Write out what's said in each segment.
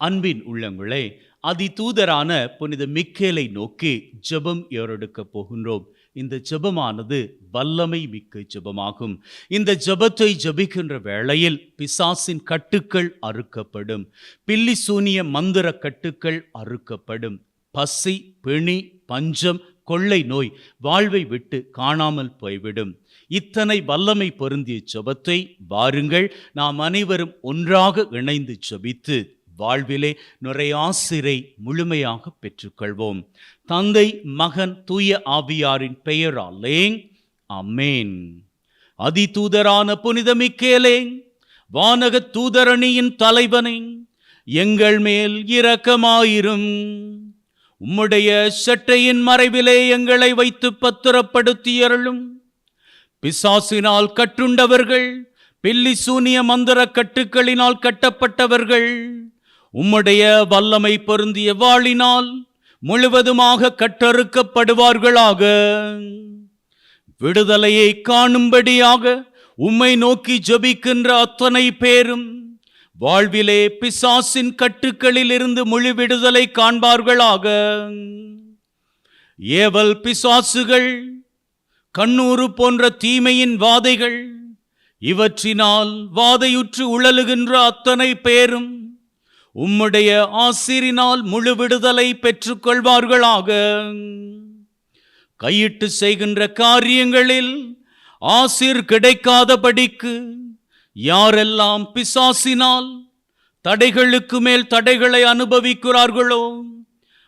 அன்பின் உள்ளங்களே, அதிதூதரான புனித மிக்கேலை நோக்கி ஜெபம் ஏறெடுக்கப் போகின்றோம். இந்த ஜெபமானது வல்லமை மிக்க ஜெபமாகும். இந்த ஜெபத்தை ஜெபிக்கின்ற வேளையில் பிசாசின் கட்டுக்கள் அறுக்கப்படும். பில்லி சூனிய மந்திர கட்டுக்கள் அறுக்கப்படும். பசி, பிணி, பஞ்சம், கொள்ளை நோய் வாழ்வை விட்டு காணாமல் போய்விடும். இத்தனை வல்லமை பொருந்திய ஜெபத்தை வாருங்கள் நாம் அனைவரும் ஒன்றாக இணைந்து ஜெபித்து வாழ்விலே நிறையாசிரை முழுமையாக பெற்றுக்கொள்வோம். தந்தை, மகன், தூய ஆவியாரின் பெயராலே ஆமென். அதிதூதரான புனித மிக்கேலே, வானக தூதரணியின் தலைவனே, எங்கள் மேல் இரக்கமாயிரும். உம்முடைய சட்டையின் மறைவிலே எங்களை வைத்து பத்திரப்படுத்தியருளும். பிசாசினால் கட்டுண்டவர்கள், பில்லி சூனிய மந்திர கட்டுக்களினால் கட்டப்பட்டவர்கள் உம்முடைய வல்லமை பொருந்திய வாளினால் முழுவதுமாக கட்டறுக்கப்படுவார்களாக. விடுதலையை காணும்படியாக உம்மை நோக்கி ஜெபிக்கின்ற அத்தனை பேரும் வாழ்விலே பிசாசின் கட்டுக்களில் இருந்து முழு விடுதலை காண்பார்களாக. ஏவல் பிசாசுகள், கண்ணூறு போன்ற தீமையின் வாதைகள், இவற்றினால் வாதையுற்று உழலுகின்ற அத்தனை பேரும் உம்முடைய ஆசீரினால் முழு விடுதலை பெற்றுக்கொள்வார்களாக. கையிட்டு செய்கின்ற காரியங்களில் ஆசீர் கிடைக்காதபடிக்கு யாரெல்லாம் பிசாசினால் தடைகளுக்கு மேல் தடைகளை அனுபவிக்கிறார்களோ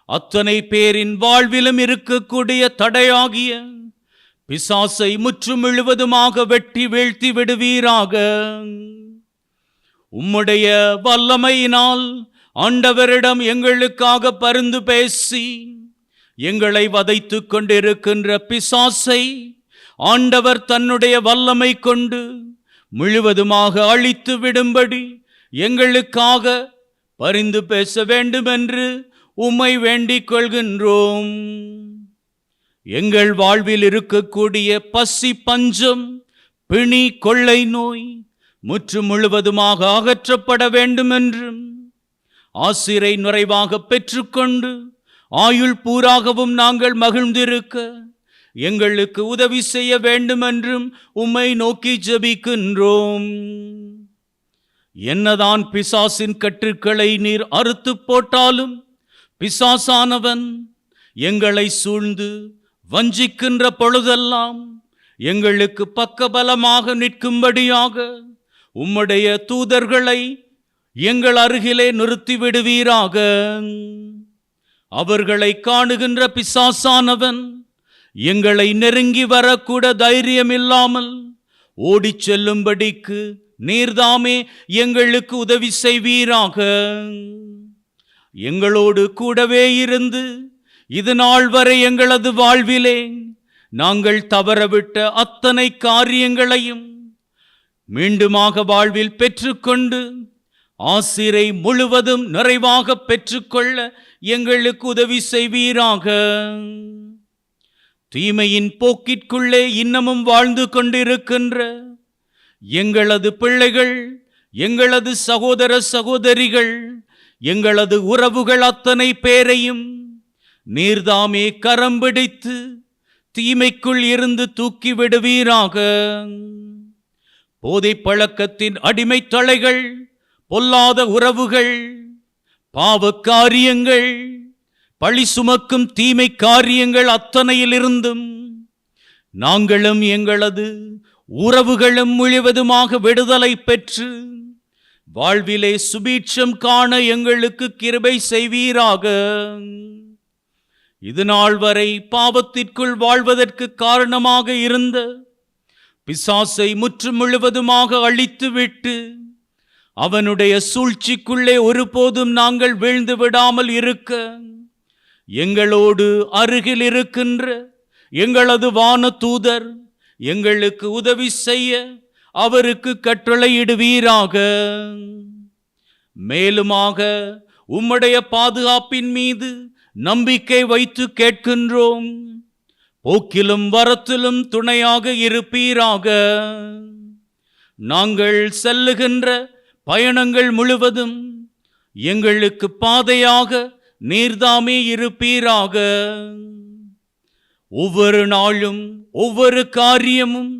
அத்தனை பேரின் வாழ்விலும் இருக்கக்கூடிய தடையாகிய பிசாசை முற்று முழுவதுமாக வெட்டி வீழ்த்தி விடுவீராக. உம்முடைய வல்லமையினால் ஆண்டவரிடம் எங்களுக்காக பரிந்து பேசி எங்களை வதைத்துக் கொண்டிருக்கின்ற பிசாசை ஆண்டவர் தன்னுடைய வல்லமை கொண்டு முழுவதுமாக அழித்து விடும்படி எங்களுக்காக பரிந்து பேச வேண்டும் என்று உம்மை வேண்டிக் கொள்கின்றோம். எங்கள் வாழ்வில் இருக்கக்கூடிய பசி, பஞ்சம், பிணி, கொள்ளை நோய் முற்று முழுவதுமாக அகற்றப்பட வேண்டும் என்றும் ஆசிரை நிறைவாக பெற்றுக்கொண்டு ஆயுள் பூராகவும் நாங்கள் மகிழ்ந்திருக்க எங்களுக்கு உதவி செய்ய வேண்டும் என்றும் உம்மை நோக்கி ஜெபிக்கின்றோம். என்னதான் பிசாசின் கட்டுக்களை நீர் அறுத்து போட்டாலும் பிசாசானவன் எங்களை சூழ்ந்து வஞ்சிக்கின்ற பொழுதெல்லாம் எங்களுக்கு பக்கபலமாக நிற்கும்படியாக உம்முடைய தூதர்களை எங்கள் அருகிலே நிறுத்திவிடுவீராக. அவர்களை காணுகின்ற பிசாசானவன் எங்களை நெருங்கி வரக்கூட தைரியம் இல்லாமல் ஓடிச் செல்லும்படிக்கு நீர்தாமே எங்களுக்கு உதவி செய்வீராக. எங்களோடு கூடவே இருந்து இது நாள் வரை எங்களது வாழ்விலே நாங்கள் தவறவிட்ட அத்தனை காரியங்களையும் மீண்டுமாக வாழ்வில் பெற்றுக்கொண்டு ஆசிரை முழுவதும் நிறைவாக பெற்றுக்கொள்ள எங்களுக்கு உதவி செய்வீராக. தீமையின் போக்கிற்குள்ளே இன்னமும் வாழ்ந்து கொண்டிருக்கின்ற எங்களது பிள்ளைகள், எங்களது சகோதர சகோதரிகள், எங்களது உறவுகள் அத்தனை பேரையும் நீர்தாமே கரம் பிடித்து தீமைக்குள் இருந்து தூக்கி விடுவீராக. போதை பழக்கத்தின் அடிமை தலைகள், பொல்லாத உறவுகள், பாவ காரியங்கள், பழி சுமக்கும் தீமை காரியங்கள் அத்தனையிலிருந்தும் நாங்களும் எங்களது உறவுகளும் முழுவதுமாக விடுதலை பெற்று வாழ்விலே சுபீட்சம் காண எங்களுக்கு கிருபை செய்வீராக. இது நாள் வரை பாவத்திற்குள் வாழ்வதற்கு காரணமாக இருந்த பிசாசை முற்று முழுவதுமாக அழித்துவிட்டு அவனுடைய சூழ்ச்சிக்குள்ளே ஒருபோதும் நாங்கள் வீழ்ந்து விடாமல் இருக்க எங்களோடு அருகில் இருக்கின்ற எங்களது வான தூதர் எங்களுக்கு உதவி செய்ய அவருக்கு கட்டளையிடுவீராக. மேலுமாக உம்முடைய பாதுகாப்பின் மீது நம்பிக்கை வைத்து கேட்கின்றோம். போக்கிலும் வரத்திலும் துணையாக இருப்பீராக. நாங்கள் செல்லுகின்ற பயணங்கள் முழுவதும் எங்களுக்கு பாதையாக நீர்தாமே இருப்பீராக. ஒவ்வொரு நாளும் ஒவ்வொரு காரியமும்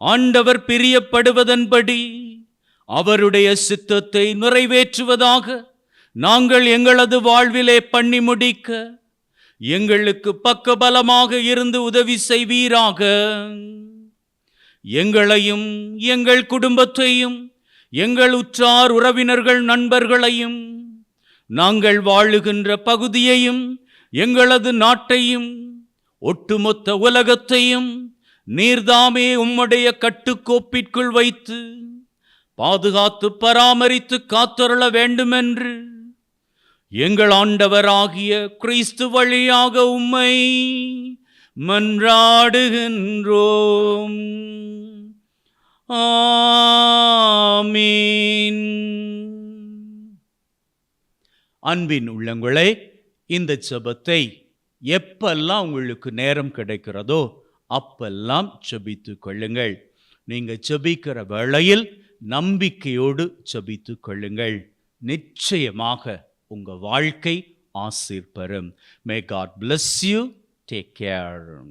ஆண்டவர் பிரியப்படுவதன்படி அவருடைய சித்தத்தை நிறைவேற்றுவதாக நாங்கள் எங்களது வாழ்விலே பண்ணி முடிக்க எங்களுக்கு பக்கபலமாக இருந்து உதவி செய்வீராக. எங்களையும் எங்கள் குடும்பத்தையும் எங்கள் உற்றார் உறவினர்கள் நண்பர்களையும் நாங்கள் வாழுகின்ற பகுதியையும் எங்களது நாட்டையும் ஒட்டுமொத்த உலகத்தையும் நீர்தாமே உம்முடைய கட்டுக்கோப்பிற்குள் வைத்து பாதுகாத்து பராமரித்து காத்தருள வேண்டுமென்று எங்கள் ஆண்டவராகிய கிறிஸ்து வழியாக உம்மை மன்றாடுகின்றோம். ஆமீன். அன்பின் உள்ளங்களே, இந்த ஜெபத்தை எப்பெல்லாம் உங்களுக்கு நேரம் கிடைக்கிறதோ அப்பெல்லாம் ஜெபித்து கொள்ளுங்கள். நீங்க ஜெபிக்கிற வேளையில் நம்பிக்கையோடு ஜெபித்து கொள்ளுங்கள். நிச்சயமாக உங்க வாழ்க்கை ஆசீர் பெறும். May God bless you. Take care.